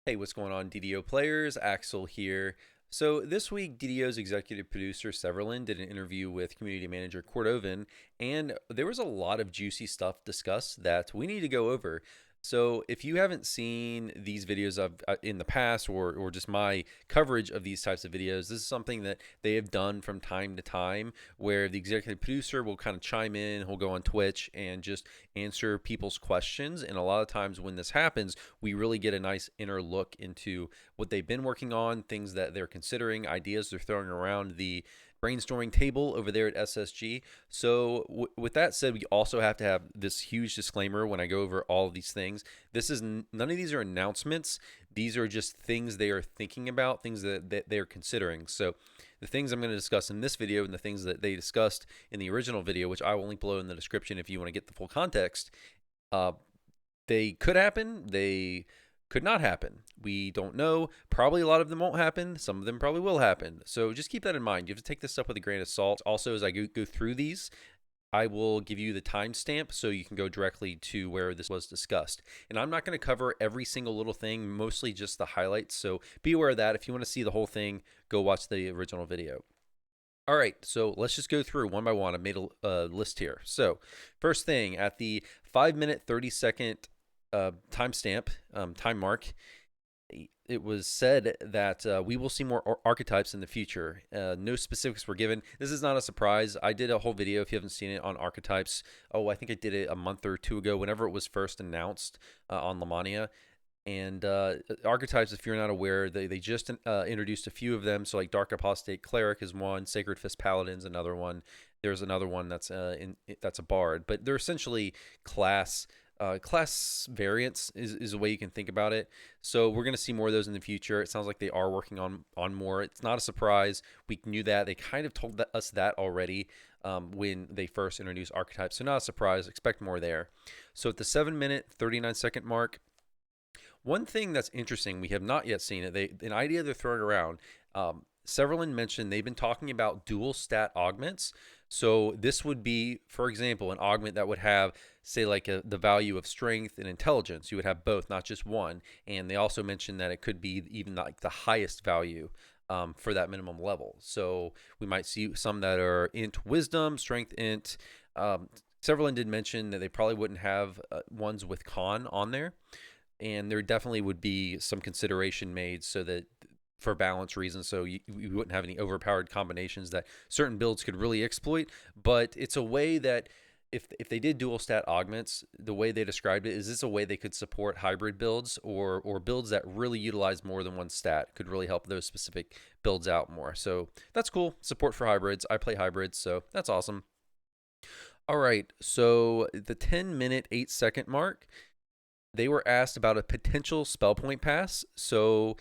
Hey, what's going on, DDO players? Axel here. So this week, DDO's executive producer Severlin did an interview with community manager Cordovan, and there was a lot of juicy stuff discussed that we need to go over. So if you haven't seen these videos of in the past, or just my coverage of these types of videos, this is something that they have done from time to time, where the executive producer will kind of chime in, he'll go on Twitch and just answer people's questions. And a lot of times when this happens, we really get a nice inner look into what they've been working on, things that they're considering, ideas they're throwing around the brainstorming table over there at SSG. So with that said, we also have to have this huge disclaimer when I go over all of these things. This is none of these are announcements. These are just things they are thinking about, things that they're considering. So the things I'm going to discuss in this video and the things that they discussed in the original video, which I will link below in the description if you want to get the full context, uh, they could happen. They could not happen. We don't know. Probably a lot of them won't happen. Some of them probably will happen. So just keep that in mind. You have to take this stuff with a grain of salt. Also, as I go through these, I will give you the timestamp so you can go directly to where this was discussed. And I'm not going to cover every single little thing, mostly just the highlights. So be aware of that. If you want to see the whole thing, go watch the original video. All right, so let's just go through one by one. I made a list here. So first thing, at the 5-minute, 30-second timestamp, time mark, it was said that we will see more archetypes in the future. No specifics were given. This is not a surprise. I did a whole video, if you haven't seen it, on archetypes. Oh, I think I did it a month or two ago, whenever it was first announced on Lamania. And archetypes, if you're not aware, they just introduced a few of them. So like Dark Apostate Cleric is one, Sacred Fist Paladin's another one. There's another one that's that's a bard, but they're essentially class variants is a way you can think about it. So we're going to see more of those in the future. It sounds like they are working on more. It's not a surprise. We knew that. They kind of told us that already when they first introduced archetypes. So not a surprise. Expect more there. So at the 7-minute, 39-second mark, one thing that's interesting, we have not yet seen it. An idea they're throwing around. Severlin mentioned they've been talking about dual stat augments. So this would be, for example, an augment that would have, say, like the value of strength and intelligence. You would have both, not just one. And they also mentioned that it could be even like the highest value for that minimum level. So we might see some that are int wisdom, strength int. Severlin did mention that they probably wouldn't have ones with con on there. And there definitely would be some consideration made so that for balance reasons, so you wouldn't have any overpowered combinations that certain builds could really exploit. But it's a way that if they did dual stat augments, the way they described it is this a way they could support hybrid builds or builds that really utilize more than one stat, could really help those specific builds out more. So that's cool. Support for hybrids. I play hybrids, so that's awesome. All right, so the 10-minute, 8-second mark, they were asked about a potential spell point pass. So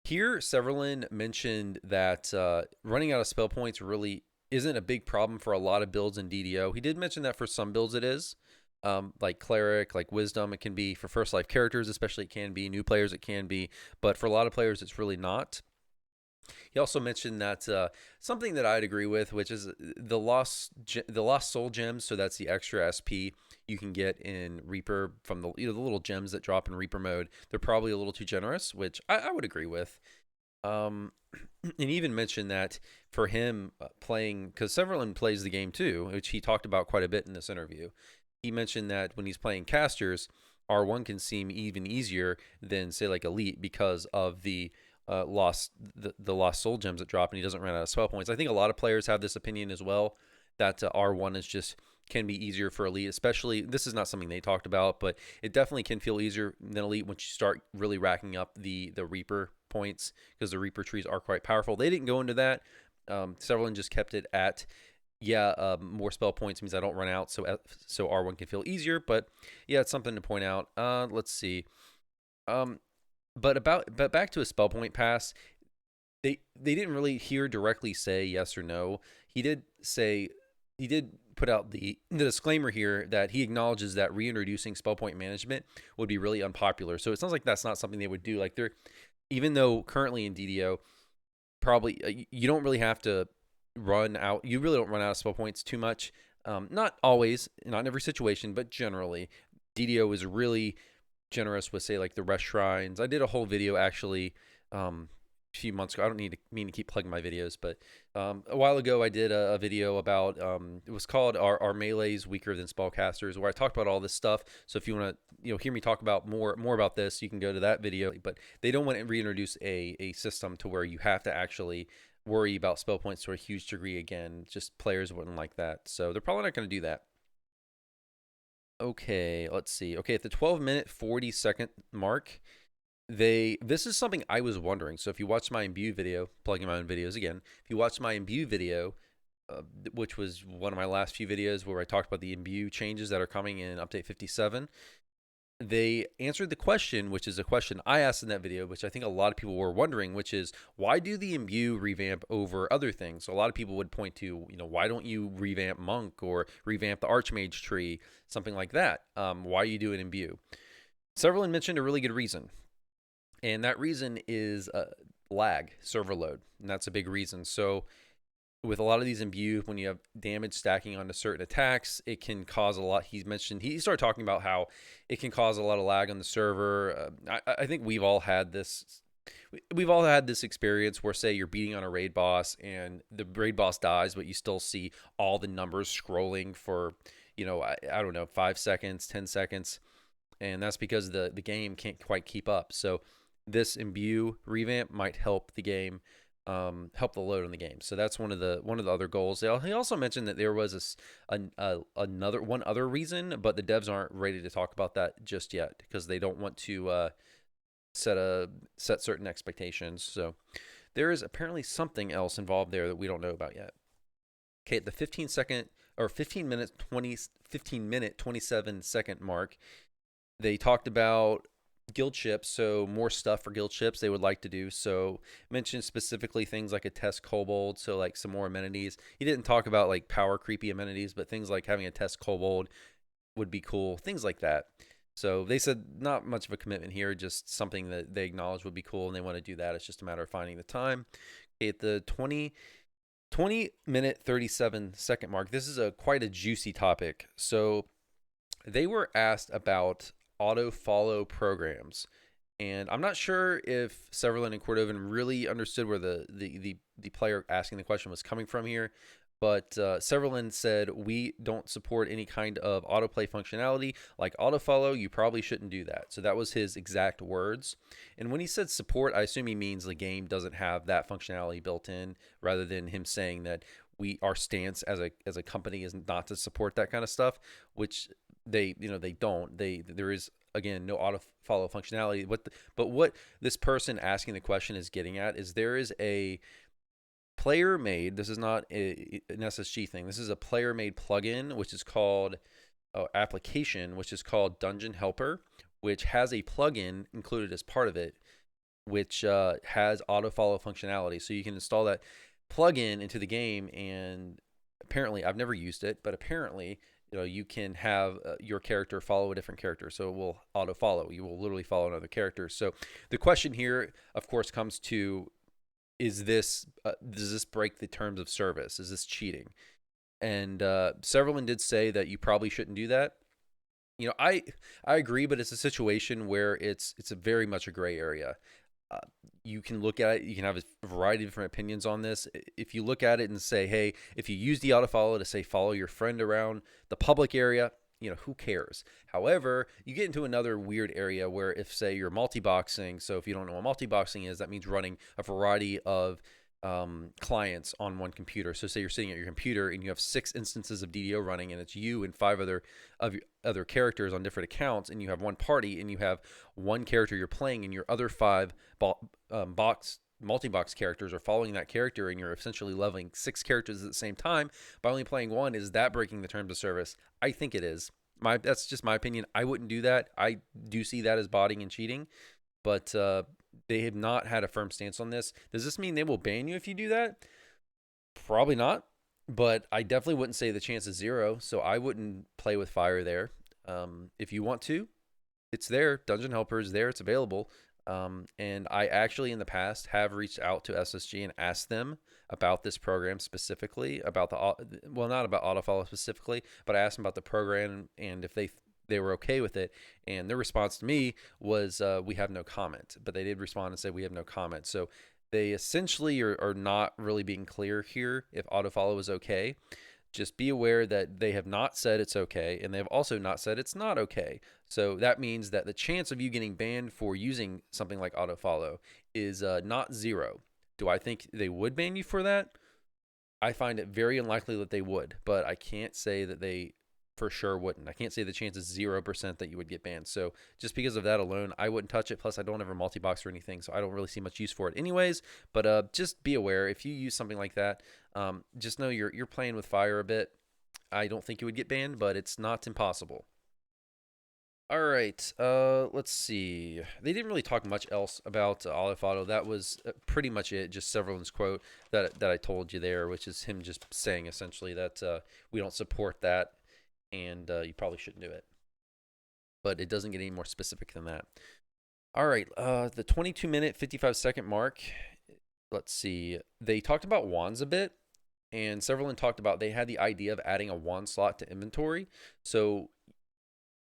here, Severlin mentioned that running out of spell points really isn't a big problem for a lot of builds in DDO. He did mention that for some builds it is, like Cleric, like Wisdom. It can be for first life characters, especially it can be. New players, it can be. But for a lot of players, it's really not. He also mentioned that something that I'd agree with, which is the lost soul gems. So that's the extra SP you can get in Reaper from the the little gems that drop in Reaper mode. They're probably a little too generous, which I would agree with. And even mentioned that for him playing, because Severlin plays the game too, which he talked about quite a bit in this interview. He mentioned that when he's playing casters, R1 can seem even easier than say like Elite because of the lost soul gems that drop and he doesn't run out of spell points. I think a lot of players have this opinion as well, that R1 is just can be easier for Elite, especially this is not something they talked about, but it definitely can feel easier than Elite once you start really racking up the Reaper points, because the Reaper trees are quite powerful. They didn't go into that. Severlin just kept it at more spell points means I don't run out, so R1 can feel easier. But yeah, it's something to point out. Let's see. But back to a spell point pass, they didn't really hear directly say yes or no. He did put out the disclaimer here that he acknowledges that reintroducing spell point management would be really unpopular. So it sounds like that's not something they would do. Like even though currently in DDO, probably you don't really have to run out. You really don't run out of spell points too much. Not always, not in every situation, but generally, DDO is really generous with, say, like the rest shrines. I did a whole video actually a few months ago. I don't mean to keep plugging my videos, but a while ago I did a video about it was called "Our Melee's Weaker Than Spellcasters," where I talked about all this stuff. So if you want to hear me talk about more about this, you can go to that video. But they don't want to reintroduce a system to where you have to actually worry about spell points to a huge degree again. Just players wouldn't like that, so they're probably not going to do that. Okay, let's see. Okay, at the 12-minute 40-second mark, this is something I was wondering. So if you watch my imbue video, plugging my own videos again, if you watch my imbue video, which was one of my last few videos where I talked about the imbue changes that are coming in update 57, they answered the question, which is a question I asked in that video, which I think a lot of people were wondering, which is, why do the imbue revamp over other things? So a lot of people would point to, why don't you revamp monk or revamp the archmage tree, something like that? Why you do an imbue? Several mentioned a really good reason, and that reason is lag, server load, and that's a big reason. So with a lot of these imbue, when you have damage stacking onto certain attacks, it can cause a lot. He started talking about how it can cause a lot of lag on the server. I think we've all had this. We've all had this experience where, say, you're beating on a raid boss and the raid boss dies, but you still see all the numbers scrolling for, I don't know, 5 seconds, 10 seconds. And that's because the game can't quite keep up. So this imbue revamp might help the game, help the load on the game. So that's one of the other goals. He also mentioned that there was another one other reason, but the devs aren't ready to talk about that just yet because they don't want to set certain expectations. So there is apparently something else involved there that we don't know about yet. Okay, at the 15 minute 27-second mark, they talked about guild ships, so more stuff for guild ships they would like to do. So mentioned specifically things like a test kobold, so like some more amenities. He didn't talk about like power creepy amenities, but things like having a test kobold would be cool, things like that. So they said not much of a commitment here, just something that they acknowledge would be cool, and they want to do that. It's just a matter of finding the time. Okay, at the 20-minute 37-second mark, this is quite a juicy topic. So they were asked about auto follow programs, and I'm not sure if Severlin and Cordovin really understood where the player asking the question was coming from here, but Severlin said, we don't support any kind of autoplay functionality like auto follow. You probably shouldn't do that. So that was his exact words. And when he said support, I assume he means the game doesn't have that functionality built in, rather than him saying that our stance as a company is not to support that kind of stuff, which they don't. There is, again, no auto follow functionality. But what this person asking the question is getting at is, there is a player made, this is not an SSG thing, this is a player made plugin, which is called application, which is called Dungeon Helper, which has a plugin included as part of it, which has auto follow functionality. So you can install that plugin into the game, and apparently, I've never used it, but apparently you can have your character follow a different character, so it will auto follow. You will literally follow another character. So the question here, of course, comes to, does this break the terms of service? Is this cheating? And Severlin did say that you probably shouldn't do that. I agree, but it's a situation where it's a very much a gray area. You can look at it, you can have a variety of different opinions on this. If you look at it and say, hey, if you use the autofollow to, say, follow your friend around the public area, who cares? However, you get into another weird area where, if, say, you're multi-boxing, so if you don't know what multi-boxing is, that means running a variety of clients on one computer. So say you're sitting at your computer and you have 6 instances of DDO running, and it's you and 5 other characters on different accounts, and you have one party, and you have one character you're playing, and your other 5 multi-box characters are following that character, and you're essentially leveling 6 characters at the same time by only playing one. Is that breaking the terms of service? I think it is. That's just my opinion. I wouldn't do that. I do see that as botting and cheating, but they have not had a firm stance on this. Does this mean they will ban you if you do that? Probably not, but I definitely wouldn't say the chance is 0, so I wouldn't play with fire there. If you want to, it's there. Dungeon Helper is there. It's available. And I actually in the past have reached out to SSG and asked them about this program specifically, about not about autofollow specifically, but I asked them about the program, and if they they were okay with it. And their response to me was, we have no comment. But they did respond and say, we have no comment. So they essentially are not really being clear here if autofollow is okay. Just be aware that they have not said it's okay, and they have also not said it's not okay. So that means that the chance of you getting banned for using something like autofollow is not zero. Do I think they would ban you for that? I find it very unlikely that they would, but I can't say that they for sure wouldn't. I can't say the chance is 0% that you would get banned. So just because of that alone, I wouldn't touch it. Plus, I don't ever multi-box or anything, so I don't really see much use for it anyways. But just be aware if you use something like that, just know you're playing with fire a bit. I don't think you would get banned, but it's not impossible. All right, let's see. They didn't really talk much else about Olive Auto. That was pretty much it. Just Severland's quote that I told you there, which is him just saying essentially that we don't support that, and you probably shouldn't do it. But it doesn't get any more specific than that. All right, the 22-minute, 55-second mark. Let's see. They talked about wands a bit, and Severland talked about they had the idea of adding a wand slot to inventory. So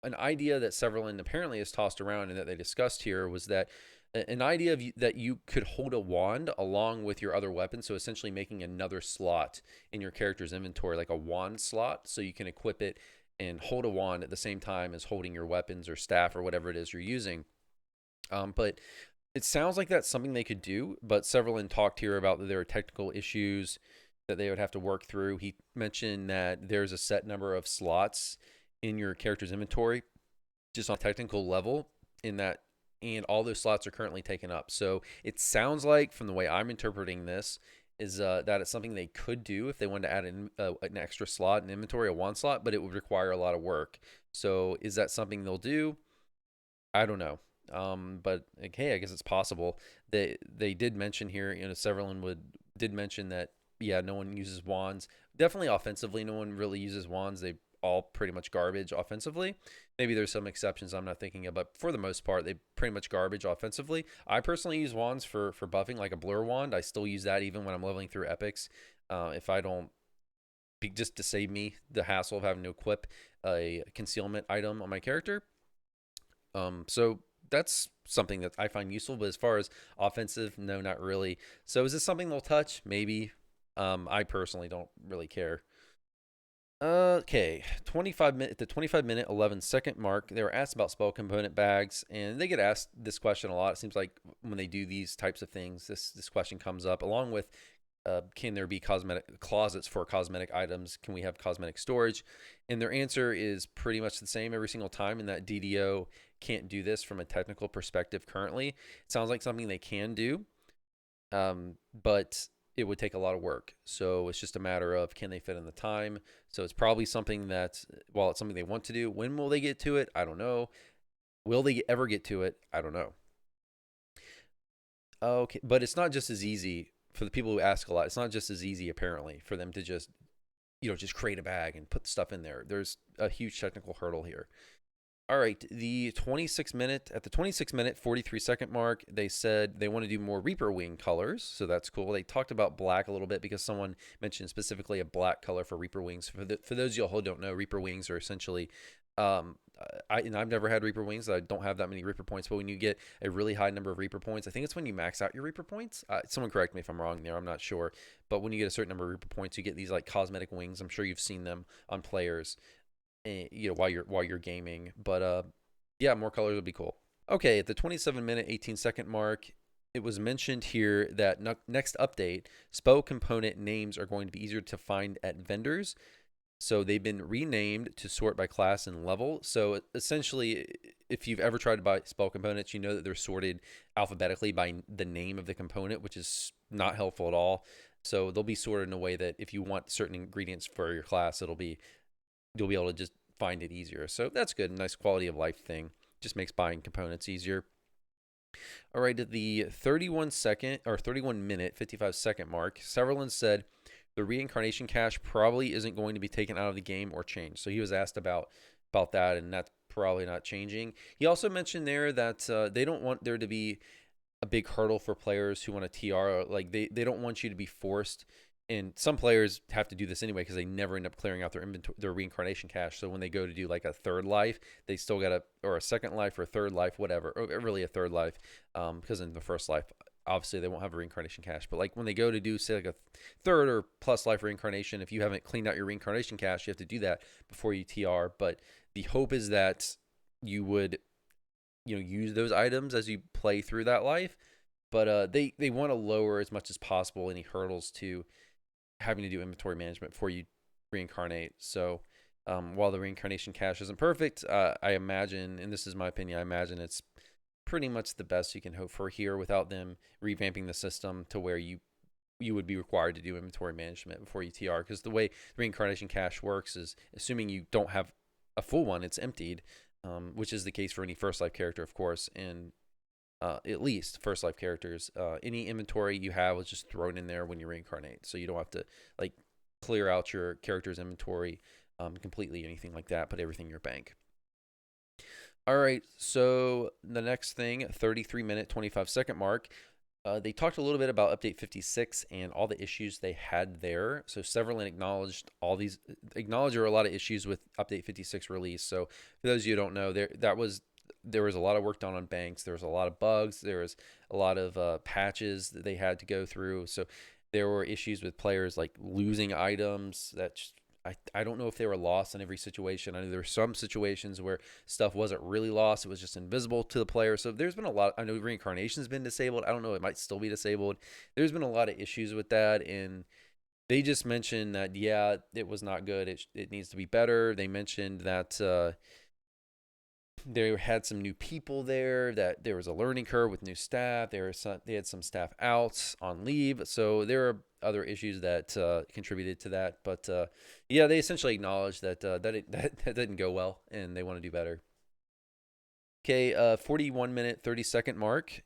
an idea that Severland apparently has tossed around and that they discussed here was that an idea of that you could hold a wand along with your other weapon, so essentially making another slot in your character's inventory, like a wand slot, so you can equip it and hold a wand at the same time as holding your weapons or staff or whatever it is you're using. But it sounds like that's something they could do, but Severland talked here about that there are technical issues that they would have to work through. He mentioned that there's a set number of slots in your character's inventory just on a technical level in that, and all those slots are currently taken up. So it sounds like, from the way I'm interpreting this, is that it's something they could do if they wanted to add an extra slot in inventory, a one slot, but it would require a lot of work. So is that something they'll do? I don't know. But like, hey, I guess it's possible. They did mention here, Severland did mention that, yeah, no one uses wands. Definitely offensively, no one really uses wands. They all pretty much garbage offensively. Maybe there's some exceptions I'm not thinking of, but for the most part, they pretty much garbage offensively. I personally use wands for buffing, like a blur wand. I still use that even when I'm leveling through epics. If I don't, just to save me the hassle of having to equip a concealment item on my character. So that's something that I find useful, but as far as offensive, no, not really. So is this something they'll touch? Maybe. I personally don't really care. Okay, 25 minute, the 25-minute 11-second mark. They were asked about spell component bags, and they get asked this question a lot. It seems like when they do these types of things, this question comes up along with, can there be cosmetic closets for cosmetic items? Can we have cosmetic storage? And their answer is pretty much the same every single time, in that DDO can't do this from a technical perspective currently. It sounds like something they can do, but it would take a lot of work. So it's just a matter of, can they fit in the time? So it's probably something that, while it's something they want to do, when will they get to it? I don't know. Will they ever get to it? I don't know. Okay, but it's not just as easy for the people who ask a lot. It's not just as easy, apparently, for them to just create a bag and put stuff in there. There's a huge technical hurdle here. All right, the 26-minute 43-second mark, they said they want to do more Reaper wing colors, so that's cool. They talked about black a little bit because someone mentioned specifically a black color for Reaper wings. For those of y'all who don't know, Reaper wings are essentially, I've never had Reaper wings. I don't have that many Reaper points, but when you get a really high number of Reaper points, I think it's when you max out your Reaper points. Someone correct me if I'm wrong there. I'm not sure, but when you get a certain number of Reaper points, you get these like cosmetic wings. I'm sure you've seen them on players, while you're gaming. But yeah, more colors would be cool. Okay, at the 27-minute 18-second mark, it was mentioned here that next update, SPO component names are going to be easier to find at vendors. So they've been renamed to sort by class and level. So essentially, if you've ever tried to buy spell components, you know that they're sorted alphabetically by the name of the component, which is not helpful at all. So they'll be sorted in a way that if you want certain ingredients for your class, you'll be able to just find it easier. So that's good. Nice quality of life thing. Just makes buying components easier. All right, at the 31-minute 55-second mark, Severland said the Reincarnation cache probably isn't going to be taken out of the game or changed. So he was asked about that, and that's probably not changing. He also mentioned there that they don't want there to be a big hurdle for players who want to TR. Like they don't want you to be forced And some players have to do this anyway because they never end up clearing out their inventory, their reincarnation cache. So when they go to do like a third life, they still got a, or a second life or a third life, whatever, or really a third life, because in the first life, obviously they won't have a reincarnation cache. But like when they go to do say like a third or plus life reincarnation, if you haven't cleaned out your reincarnation cache, you have to do that before you TR. But the hope is that you would, use those items as you play through that life. But they want to lower as much as possible any hurdles to having to do inventory management before you reincarnate. So while the reincarnation cache isn't perfect, I imagine, and this is my opinion, I imagine it's pretty much the best you can hope for here without them revamping the system to where you would be required to do inventory management before you TR. Because the way the reincarnation cache works is, assuming you don't have a full one, it's emptied, which is the case for any first life character, of course, and at least first life characters. Any inventory you have is just thrown in there when you reincarnate, so you don't have to like clear out your character's inventory completely, anything like that. Put everything in your bank. All right, so the next thing, 33-minute, 25-second mark. They talked a little bit about Update 56 and all the issues they had there. So Severlin acknowledged there were a lot of issues with Update 56 release. So for those of you who don't know, there was a lot of work done on banks. There was a lot of bugs. There was a lot of patches that they had to go through. So there were issues with players like losing items that I don't know if they were lost in every situation. I know there were some situations where stuff wasn't really lost. It was just invisible to the player. So there's been a lot. I know Reincarnation's been disabled. I don't know. It might still be disabled. There's been a lot of issues with that. And they just mentioned that, yeah, it was not good. It needs to be better. They mentioned that they had some new people there, that there was a learning curve with new staff. They had some staff out on leave, so there are other issues that contributed to that. But yeah, they essentially acknowledged that that didn't go well, and they want to do better. Okay, 41-minute, 30-second mark.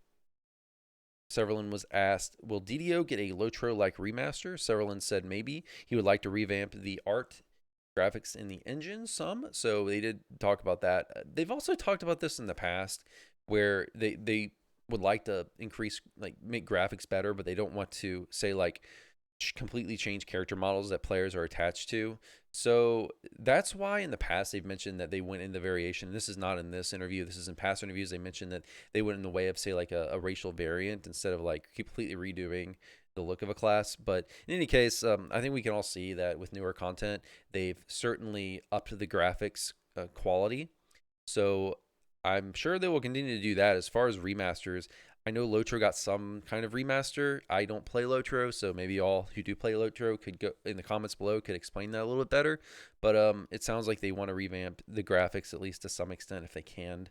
Severlin was asked, will DDO get a Lotro-like remaster? Severlin said maybe. He would like to revamp the art, graphics in the engine some. So they did talk about that. They've also talked about this in the past where they would like to increase, like make graphics better, but they don't want to say like completely change character models that players are attached to. So that's why in the past they've mentioned that they went in the variation. This is not in this interview. This is in past interviews. They mentioned that they went in the way of say like a racial variant instead of like completely redoing the look of a class. But in any case, I think we can all see that with newer content, they've certainly upped the graphics quality. So I'm sure they will continue to do that. As far as remasters, I know Lotro got some kind of remaster. I don't play Lotro, so maybe all who do play Lotro could go in the comments below, could explain that a little bit better. But it sounds like they want to revamp the graphics at least to some extent if they can.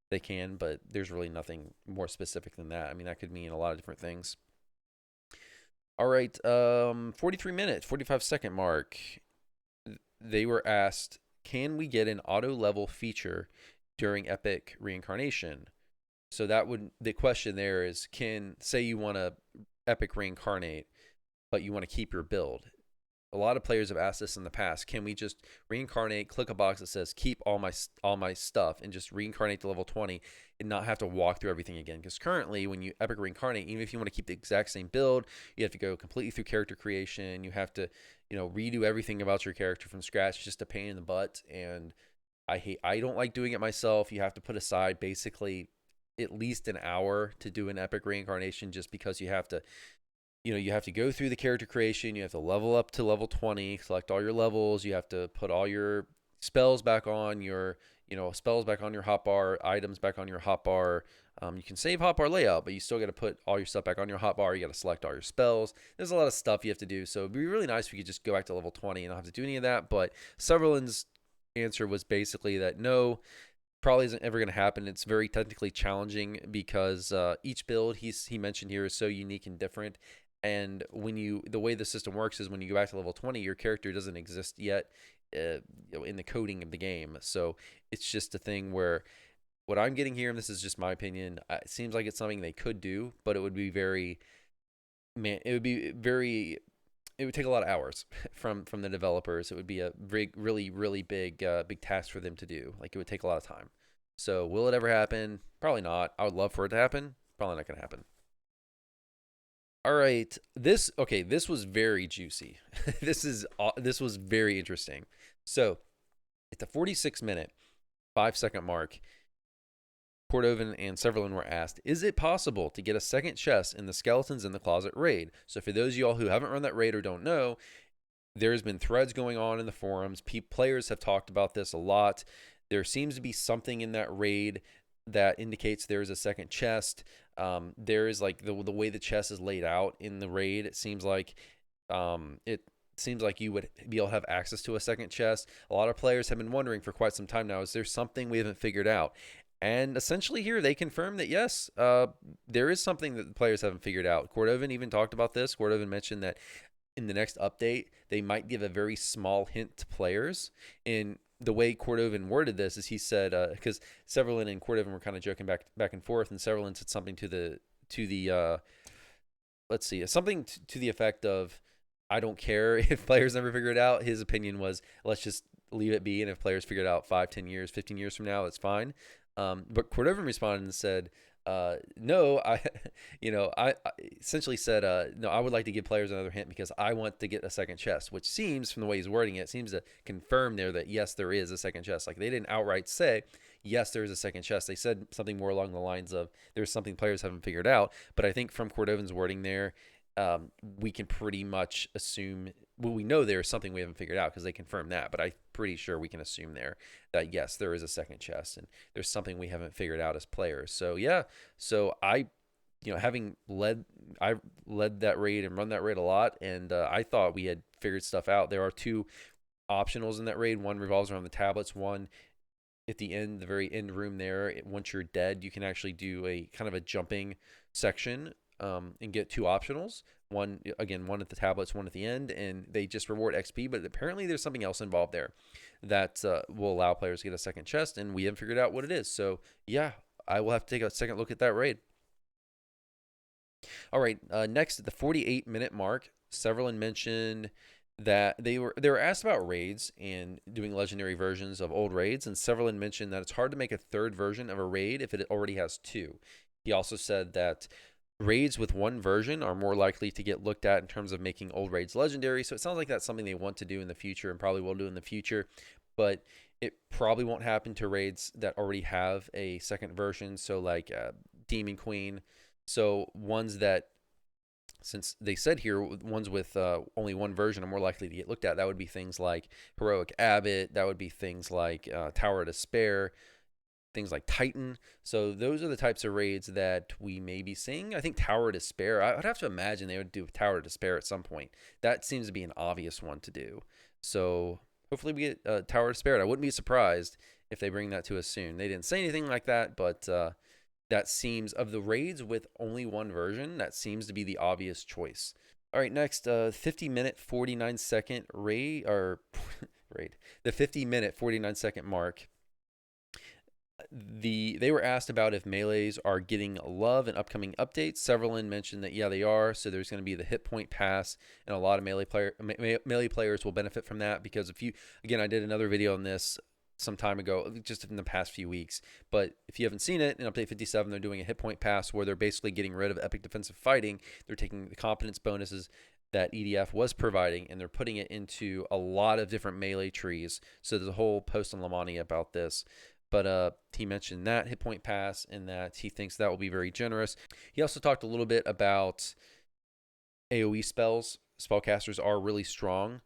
They can, but there's really nothing more specific than that. I mean, that could mean a lot of different things. All right, 43-minute, 45-second mark. They were asked, can we get an auto level feature during Epic Reincarnation? So the question there is, say you want to Epic Reincarnate, but you want to keep your build. A lot of players have asked this in the past. Can we just reincarnate, click a box that says keep all my stuff, and just reincarnate to level 20 and not have to walk through everything again? Because currently, when you Epic Reincarnate, even if you want to keep the exact same build, you have to go completely through character creation. You have to, redo everything about your character from scratch. It's just a pain in the butt, and I don't like doing it myself. You have to put aside basically at least an hour to do an Epic Reincarnation, just because you have to go through the character creation. You have to level up to level 20, select all your levels. You have to put all your spells back on your hotbar, items back on your hotbar. You can save hotbar layout, but you still got to put all your stuff back on your hotbar. You got to select all your spells. There's a lot of stuff you have to do. So it'd be really nice if you could just go back to level 20 and not have to do any of that. But Severlin's answer was basically that no, probably isn't ever going to happen. It's very technically challenging because each build he mentioned here is so unique and different. And the way the system works is when you go back to level 20, your character doesn't exist yet in the coding of the game. So it's just a thing where what I'm getting here, and this is just my opinion, it seems like it's something they could do, but it would be it would take a lot of hours from the developers. It would be a really, really big task for them to do. Like, it would take a lot of time. So will it ever happen? Probably not. I would love for it to happen. Probably not going to happen. All right. This was very juicy. This was very interesting. So, at the 46-minute, 5-second mark, Cordovan and Severlin were asked, is it possible to get a second chest in the Skeletons in the Closet raid? So, for those of y'all who haven't run that raid or don't know, there's been threads going on in the forums. Players have talked about this a lot. There seems to be something in that raid that indicates there's a second chest. There is like the way the chest is laid out in the raid. It seems like you would be able to have access to a second chest. A lot of players have been wondering for quite some time now, is there something we haven't figured out? And essentially here they confirm that yes, there is something that the players haven't figured out. Cordovan even talked about this. Cordovan mentioned that in the next update, they might give a very small hint to players. In the way Cordovan worded this is he said, because Severlin and Cordovan were kind of joking back and forth, and Severlin said something to the let's see, something to the effect of, I don't care if players never figure it out. His opinion was, let's just leave it be, and if players figure it out 5, 10 years, 15 years from now, that's fine. But Cordovan responded and said, no, I essentially said, no, I would like to give players another hint because I want to get a second chest, which seems, from the way he's wording it, seems to confirm there that yes, there is a second chest. Like, they didn't outright say, yes, there is a second chest. They said something more along the lines of, there's something players haven't figured out. But I think from Cordovan's wording there, we can pretty much assume, well, we know there's something we haven't figured out because they confirmed that, but I'm pretty sure we can assume there that yes, there is a second chest and there's something we haven't figured out as players. So yeah, so I led that raid and run that raid a lot, and I thought we had figured stuff out. There are two optionals in that raid. One revolves around the tablets. One at the end, the very end room there. Once you're dead, you can actually do a kind of a jumping section, and get two optionals. One at the tablets, one at the end, and they just reward XP. But apparently, there's something else involved there that will allow players to get a second chest, and we haven't figured out what it is. So yeah, I will have to take a second look at that raid. All right, next at the 48-minute mark, Severlin mentioned that they were asked about raids and doing legendary versions of old raids, and Severlin mentioned that it's hard to make a third version of a raid if it already has two. He also said that raids with one version are more likely to get looked at in terms of making old raids legendary. So it sounds like that's something they want to do in the future and probably will do in the future, but it probably won't happen to raids that already have a second version. So like Demon Queen. So ones that, since they said here, ones with only one version are more likely to get looked at. That would be things like Heroic Abbot. That would be things like Tower of Despair, things like Titan. So those are the types of raids that we may be seeing. I think Tower of Despair, I would have to imagine they would do Tower of Despair at some point. That seems to be an obvious one to do. So hopefully we get Tower of Despair. I wouldn't be surprised if they bring that to us soon. They didn't say anything like that, but that seems, of the raids with only one version, that seems to be the obvious choice. All right, next, 50-minute, 49-second raid, or raid, the 50-minute, 49-second mark. They were asked about if melees are getting love in upcoming updates. Severlin mentioned that yeah, they are. So there's going to be the hit point pass, and a lot of melee players will benefit from that, because if you, again, I did another video on this some time ago, just in the past few weeks. But if you haven't seen it, in update 57, they're doing a hit point pass where they're basically getting rid of epic defensive fighting. They're taking the competence bonuses that EDF was providing, and they're putting it into a lot of different melee trees. So there's a whole post on Lamani about this. But he mentioned that hit point pass and that he thinks that will be very generous. He also talked a little bit about AoE spells. Spellcasters are really strong.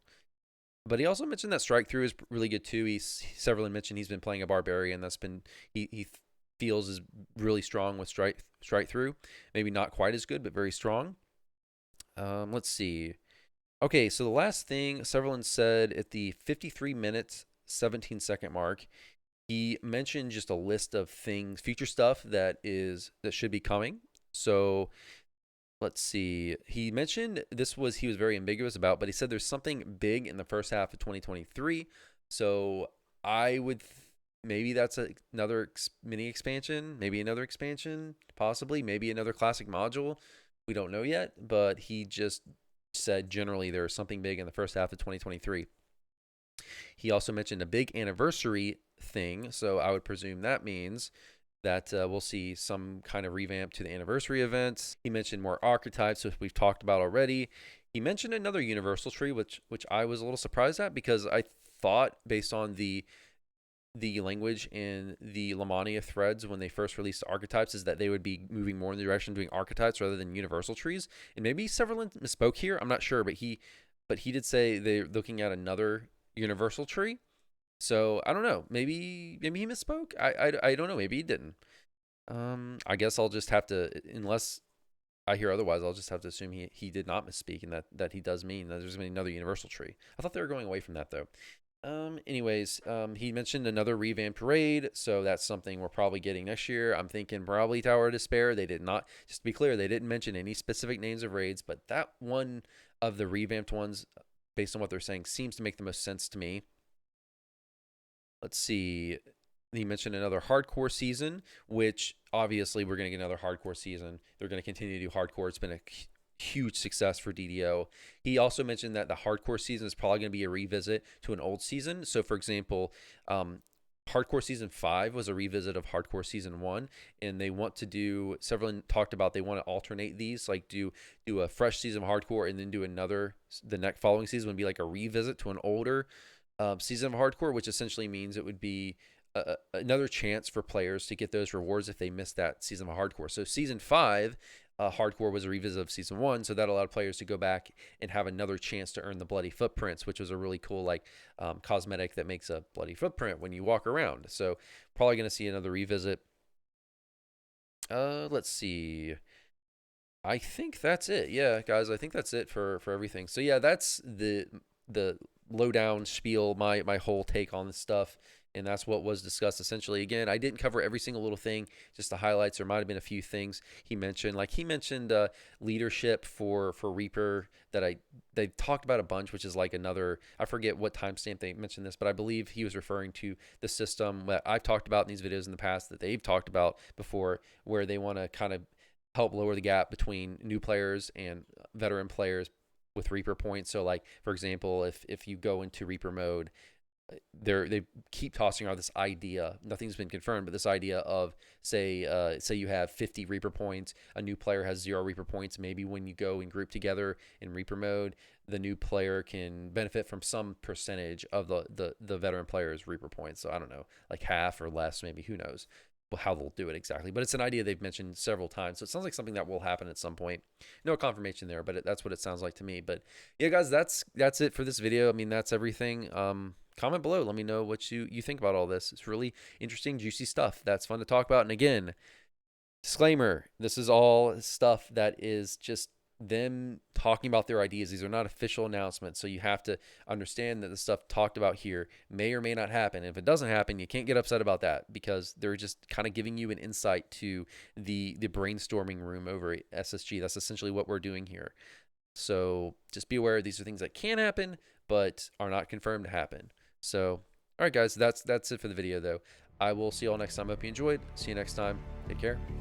But he also mentioned that strike through is really good too. Severlin mentioned he's been playing a barbarian that's been he feels is really strong with strike through. Maybe not quite as good, but very strong. Let's see. Okay, so the last thing Severlin said at the 53 minutes 17-second mark, he mentioned just a list of things, future stuff that should be coming. So let's see. He mentioned he was very ambiguous about, but he said there's something big in the first half of 2023. So I would maybe that's another mini expansion, maybe another expansion, possibly, maybe another classic module. We don't know yet, but he just said generally there's something big in the first half of 2023. He also mentioned a big anniversary thing, so I would presume that means that we'll see some kind of revamp to the anniversary events. He mentioned more archetypes, which we've talked about already. He mentioned another universal tree, which I was a little surprised at, because I thought, based on the language in the Lamania threads when they first released archetypes, is that they would be moving more in the direction of doing archetypes rather than universal trees. And maybe Severlin misspoke here. I'm not sure, but he did say they're looking at another universal tree. So I don't know. Maybe he misspoke. I don't know. Maybe he didn't. I guess I'll just have to, unless I hear otherwise, I'll just have to assume he did not misspeak, and that he does mean that there's going to be another universal tree. I thought they were going away from that though. Anyways, he mentioned another revamped raid, so that's something we're probably getting next year. I'm thinking probably Tower of Despair. They did not, just to be clear, they didn't mention any specific names of raids, but that one of the revamped ones, based on what they're saying, seems to make the most sense to me. Let's see. He mentioned another hardcore season, which obviously we're going to get another hardcore season. They're going to continue to do hardcore. It's been a huge success for DDO. He also mentioned that the hardcore season is probably going to be a revisit to an old season. So, for example, Hardcore Season 5 was a revisit of Hardcore Season 1, and they want to do, several talked about, they want to alternate these, like do a fresh season of Hardcore and then do another, the next following season would be like a revisit to an older season of Hardcore, which essentially means it would be another chance for players to get those rewards if they missed that season of Hardcore. So Season 5, Hardcore was a revisit of Season 1, so that allowed players to go back and have another chance to earn the Bloody Footprints, which was a really cool cosmetic that makes a bloody footprint when you walk around. So probably going to see another revisit. Let's see. I think that's it. Yeah, guys, I think that's it for everything. So yeah, that's the lowdown spiel, my whole take on this stuff, and that's what was discussed essentially. Again, I didn't cover every single little thing, just the highlights. There might have been a few things he mentioned, like he mentioned leadership for Reaper that they talked about a bunch, which is like another, I forget what timestamp they mentioned this, but I believe he was referring to the system that I've talked about in these videos in the past, that they've talked about before, where they want to kind of help lower the gap between new players and veteran players with Reaper points. So like, for example, if you go into Reaper mode, they keep tossing out this idea, nothing's been confirmed, but this idea of say you have 50 Reaper points, a new player has 0 Reaper points. Maybe when you go and group together in Reaper mode, the new player can benefit from some percentage of the veteran player's Reaper points. So I don't know, like half or less, maybe, who knows how they'll do it exactly, but it's an idea they've mentioned several times, so it sounds like something that will happen at some point. No confirmation there, but that's what it sounds like to me. But yeah, guys, that's it for this video. I mean, that's everything. Comment below, let me know what you think about all this. It's really interesting, juicy stuff that's fun to talk about. And again, disclaimer, this is all stuff that is just them talking about their ideas. These are not official announcements, so you have to understand that the stuff talked about here may or may not happen. If it doesn't happen, you can't get upset about that, because they're just kind of giving you an insight to the brainstorming room over at SSG. That's essentially what we're doing here. So just be aware, these are things that can happen but are not confirmed to happen. So all right, guys, that's it for the video though. I will see you all next time. Hope you enjoyed. See you next time. Take care.